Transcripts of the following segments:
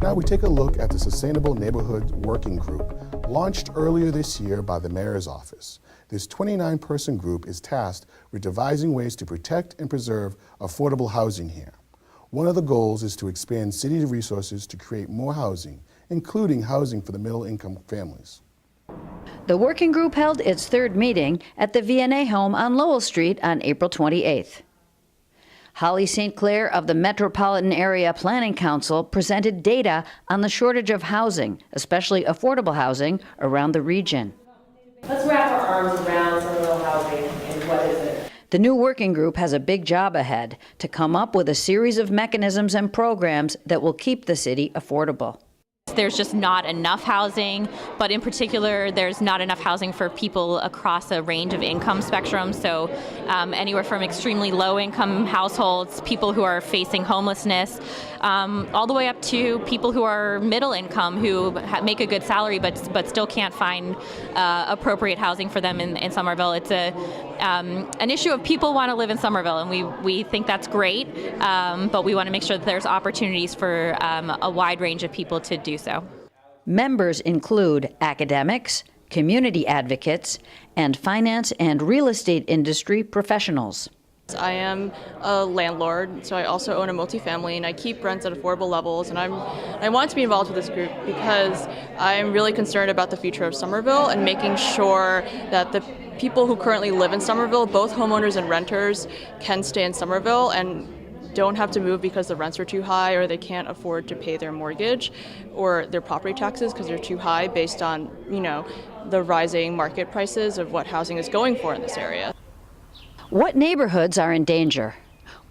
Now we take a look at the Sustainable Neighborhood Working Group, launched earlier this year by the Mayor's Office. This 29-person group is tasked with devising ways to protect and preserve affordable housing here. One of the goals is to expand city resources to create more housing, including housing for the middle-income families. The working group held its third meeting at the V&A home on Lowell Street on April 28th. Holly St. Clair of the Metropolitan Area Planning Council presented data on the shortage of housing, especially affordable housing, around the region. Let's wrap our arms around Somerville housing and what is it? The new working group has a big job ahead to come up with a series of mechanisms and programs that will keep the city affordable. There's just not enough housing, but in particular, there's not enough housing for people across a range of income spectrums. So anywhere from extremely low income households, people who are facing homelessness, all the way up to people who are middle income who make a good salary but still can't find appropriate housing for them in Somerville. It's an issue of people want to live in Somerville, and we think that's great, but we want to make sure that there's opportunities for a wide range of people to do so. Members include academics, community advocates, and finance and real estate industry professionals. I am a landlord, so I also own a multifamily, and I keep rents at affordable levels, and I want to be involved with this group because I'm really concerned about the future of Somerville and making sure that the people who currently live in Somerville, both homeowners and renters, can stay in Somerville and don't have to move because the rents are too high or they can't afford to pay their mortgage or their property taxes because they're too high based on, the rising market prices of what housing is going for in this area. What neighborhoods are in danger?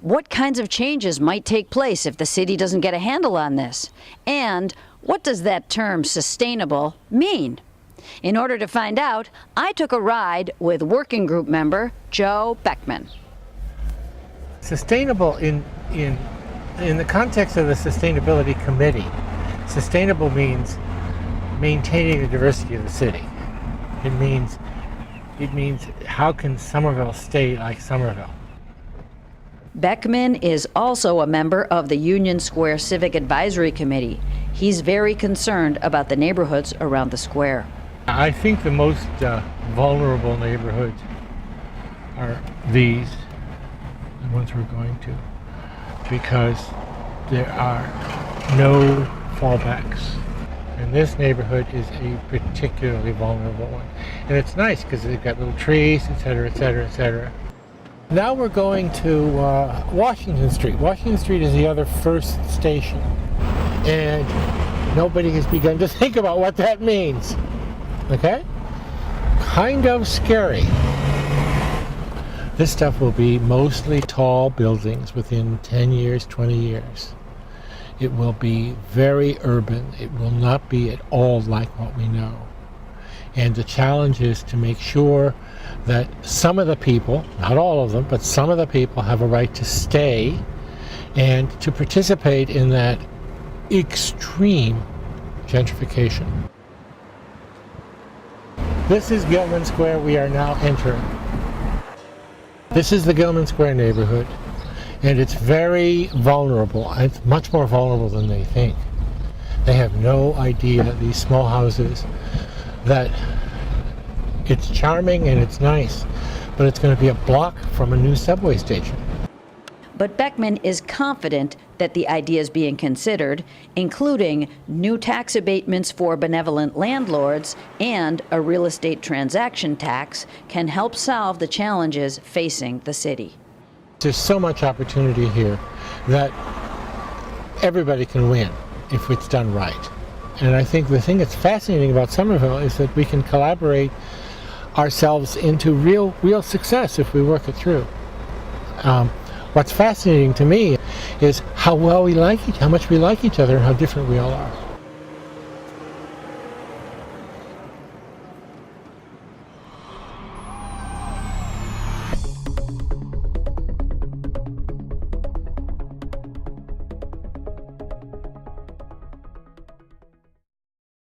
What kinds of changes might take place if the city doesn't get a handle on this? And what does that term sustainable mean? In order to find out, I took a ride with working group member Joe Beckman. Sustainable in the context of the Sustainability Committee, sustainable means maintaining the diversity of the city. It means how can Somerville stay like Somerville? Beckman is also a member of the Union Square Civic Advisory Committee. He's very concerned about the neighborhoods around the square. I think the most vulnerable neighborhoods are the ones we're going to, because there are no fallbacks. And this neighborhood is a particularly vulnerable one. And it's nice because they've got little trees, et cetera, et cetera, et cetera. Now we're going to Washington Street. Washington Street is the other first station. And nobody has begun to think about what that means. Okay? Kind of scary. This stuff will be mostly tall buildings within 10 years, 20 years. It will be very urban. It will not be at all like what we know. And the challenge is to make sure that some of the people, not all of them, but some of the people have a right to stay and to participate in that extreme gentrification. This is Gilman Square we are now entering. This is the Gilman Square neighborhood, and it's very vulnerable. It's much more vulnerable than they think. They have no idea, these small houses, that it's charming and it's nice, but it's going to be a block from a new subway station. But Beckman is confident that the ideas being considered, including new tax abatements for benevolent landlords and a real estate transaction tax, can help solve the challenges facing the city. There's so much opportunity here that everybody can win if it's done right. And I think the thing that's fascinating about Somerville is that we can collaborate ourselves into real success if we work it through. What's fascinating to me is how well we like how much we like each other and how different we all are.